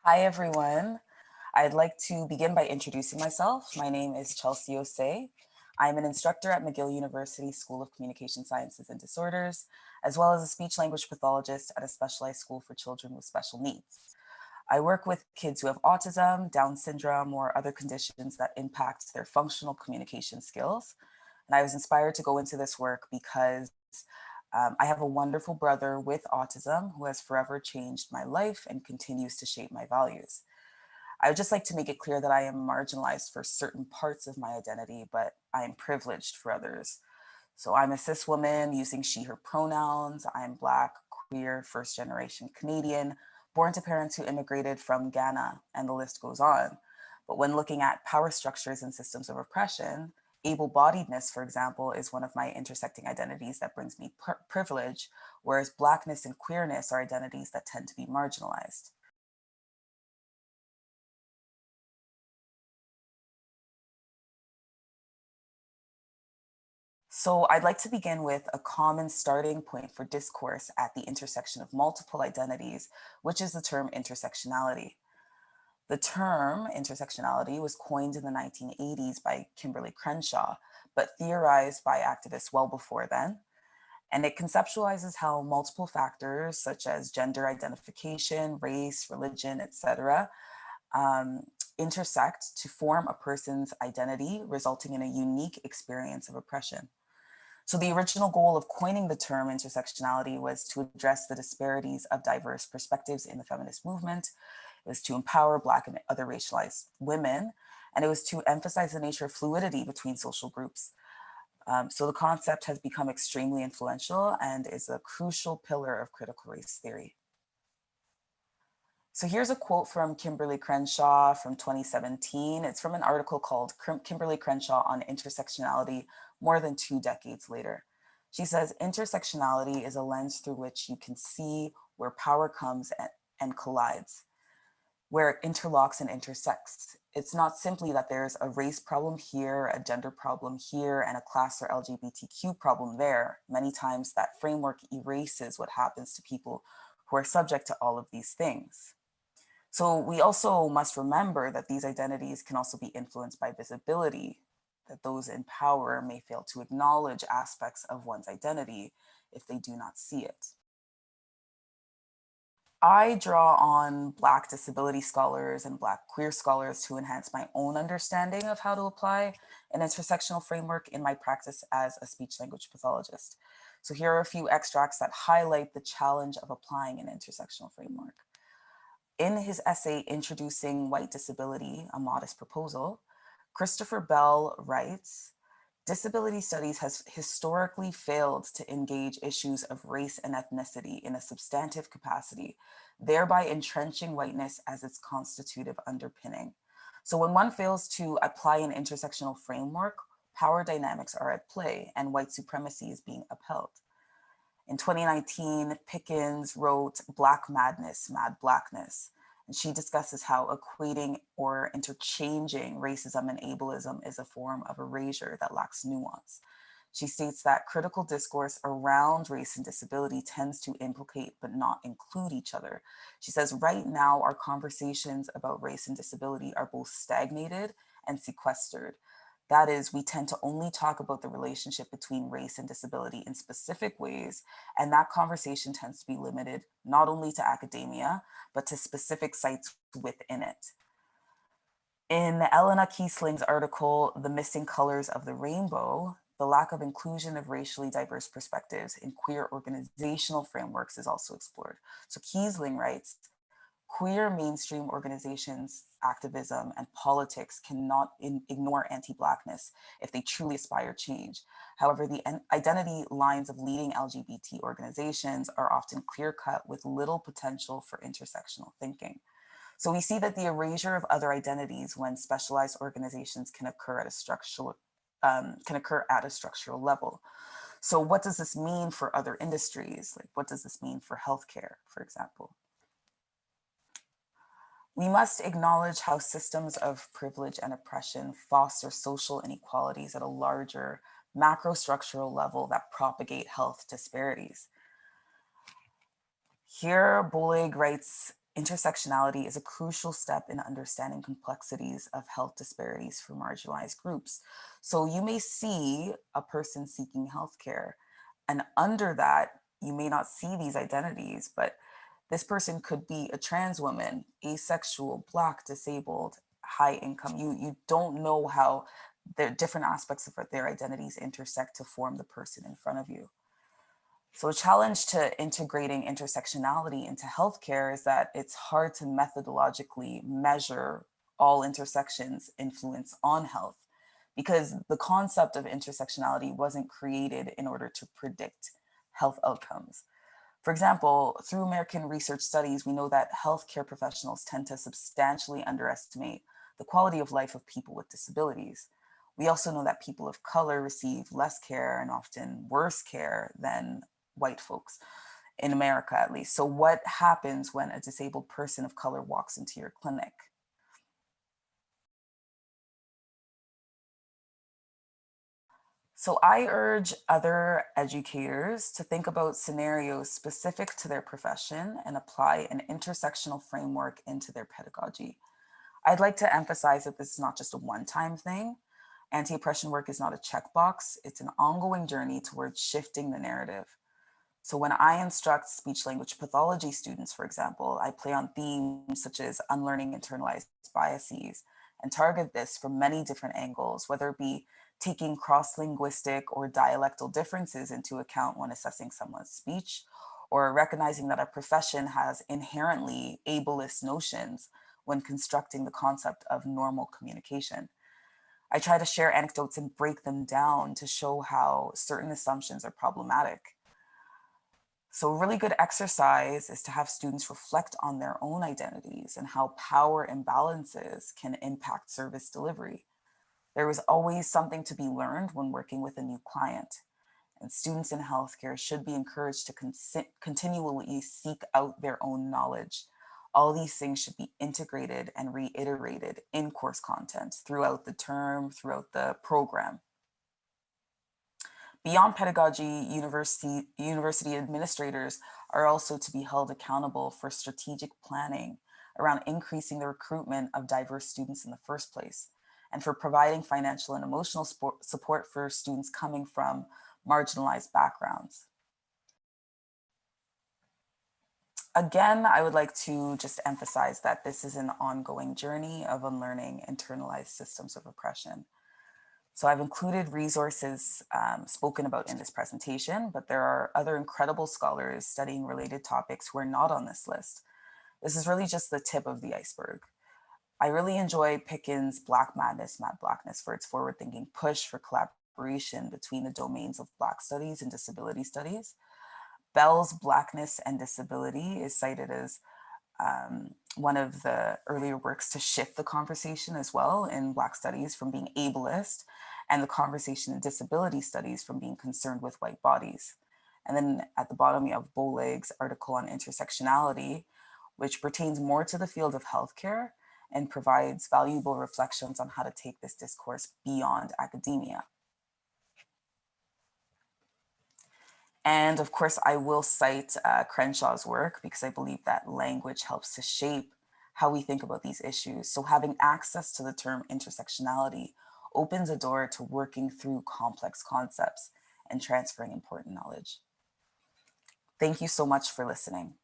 Hi, everyone. I'd like to begin by introducing myself. My name is Chelsea Osei. I'm an instructor at McGill University School of Communication Sciences and Disorders, as well as a speech-language pathologist at a specialized school for children with special needs. I work with kids who have autism, Down syndrome, or other conditions that impact their functional communication skills. And I was inspired to go into this work because I have a wonderful brother with autism who has forever changed my life and continues to shape my values. I would just like to make it clear that I am marginalized for certain parts of my identity, but I am privileged for others. So I'm a cis woman using she, her pronouns. I'm Black, queer, first generation Canadian, born to parents who immigrated from Ghana, and the list goes on. But when looking at power structures and systems of oppression, able-bodiedness, for example, is one of my intersecting identities that brings me privilege, whereas Blackness and queerness are identities that tend to be marginalized. So I'd like to begin with a common starting point for discourse at the intersection of multiple identities, which is the term intersectionality. The term intersectionality was coined in the 1980s by Kimberly Crenshaw, but theorized by activists well before then. And it conceptualizes how multiple factors such as gender identification, race, religion, etc., um, intersect to form a person's identity, resulting in a unique experience of oppression. So the original goal of coining the term intersectionality was to address the disparities of diverse perspectives in the feminist movement. It was to empower Black and other racialized women, and it was to emphasize the nature of fluidity between social groups. So the concept has become extremely influential and is a crucial pillar of critical race theory. So here's a quote from Kimberly Crenshaw from 2017. It's from an article called Kimberly Crenshaw on Intersectionality More Than 2 Decades Later. She says, intersectionality is a lens through which you can see where power comes and collides, where it interlocks and intersects. It's not simply that there's a race problem here, a gender problem here, and a class or LGBTQ problem there. Many times that framework erases what happens to people who are subject to all of these things. So we also must remember that these identities can also be influenced by visibility, that those in power may fail to acknowledge aspects of one's identity if they do not see it. I draw on Black disability scholars and Black queer scholars to enhance my own understanding of how to apply an intersectional framework in my practice as a speech language pathologist. So here are a few extracts that highlight the challenge of applying an intersectional framework. In his essay, Introducing White Disability, A Modest Proposal, Christopher Bell writes, disability studies has historically failed to engage issues of race and ethnicity in a substantive capacity, thereby entrenching whiteness as its constitutive underpinning. So when one fails to apply an intersectional framework, power dynamics are at play and white supremacy is being upheld. In 2019, Pickens wrote Black Madness, Mad Blackness, and she discusses how equating or interchanging racism and ableism is a form of erasure that lacks nuance. She states that critical discourse around race and disability tends to implicate but not include each other. She says, right now, our conversations about race and disability are both stagnated and sequestered. That is, we tend to only talk about the relationship between race and disability in specific ways, and that conversation tends to be limited not only to academia, but to specific sites within it. In Elena Kiesling's article, The Missing Colors of the Rainbow, the lack of inclusion of racially diverse perspectives in queer organizational frameworks is also explored. So Kiesling writes, queer mainstream organizations, activism, and politics cannot ignore anti-Blackness if they truly aspire change. However, the identity lines of leading LGBT organizations are often clear-cut with little potential for intersectional thinking. So we see that the erasure of other identities when specialized organizations can occur at a structural level. So what does this mean for other industries? Like, what does this mean for healthcare, for example? We must acknowledge how systems of privilege and oppression foster social inequalities at a larger macrostructural level that propagate health disparities. Here, Boleg writes intersectionality is a crucial step in understanding complexities of health disparities for marginalized groups. So you may see a person seeking healthcare, and under that, you may not see these identities, but this person could be a trans woman, asexual, Black, disabled, high income. You don't know how the different aspects of their identities intersect to form the person in front of you. So a challenge to integrating intersectionality into healthcare is that it's hard to methodologically measure all intersections' influence on health, because the concept of intersectionality wasn't created in order to predict health outcomes. For example, through American research studies, we know that healthcare professionals tend to substantially underestimate the quality of life of people with disabilities. We also know that people of color receive less care and often worse care than white folks, in America at least. So what happens when a disabled person of color walks into your clinic? So I urge other educators to think about scenarios specific to their profession and apply an intersectional framework into their pedagogy. I'd like to emphasize that this is not just a one-time thing. Anti-oppression work is not a checkbox. It's an ongoing journey towards shifting the narrative. So when I instruct speech language pathology students, for example, I play on themes such as unlearning internalized biases and target this from many different angles, whether it be taking cross-linguistic or dialectal differences into account when assessing someone's speech, or recognizing that our profession has inherently ableist notions when constructing the concept of normal communication. I try to share anecdotes and break them down to show how certain assumptions are problematic. So a really good exercise is to have students reflect on their own identities and how power imbalances can impact service delivery. There is always something to be learned when working with a new client, and students in healthcare should be encouraged to continually seek out their own knowledge. All these things should be integrated and reiterated in course content throughout the term, throughout the program. Beyond pedagogy, university administrators are also to be held accountable for strategic planning around increasing the recruitment of diverse students in the first place, and for providing financial and emotional support for students coming from marginalized backgrounds. Again, I would like to just emphasize that this is an ongoing journey of unlearning internalized systems of oppression. So I've included resources spoken about in this presentation, but there are other incredible scholars studying related topics who are not on this list. This is really just the tip of the iceberg. I really enjoy Pickens' Black Madness, Mad Blackness for its forward-thinking push for collaboration between the domains of Black studies and disability studies. Bell's Blackness and Disability is cited as one of the earlier works to shift the conversation as well in Black studies from being ableist, and the conversation in disability studies from being concerned with white bodies. And then at the bottom, you have Boleg's article on intersectionality, which pertains more to the field of healthcare and provides valuable reflections on how to take this discourse beyond academia. And of course, I will cite Crenshaw's work because I believe that language helps to shape how we think about these issues. So having access to the term intersectionality opens a door to working through complex concepts and transferring important knowledge. Thank you so much for listening.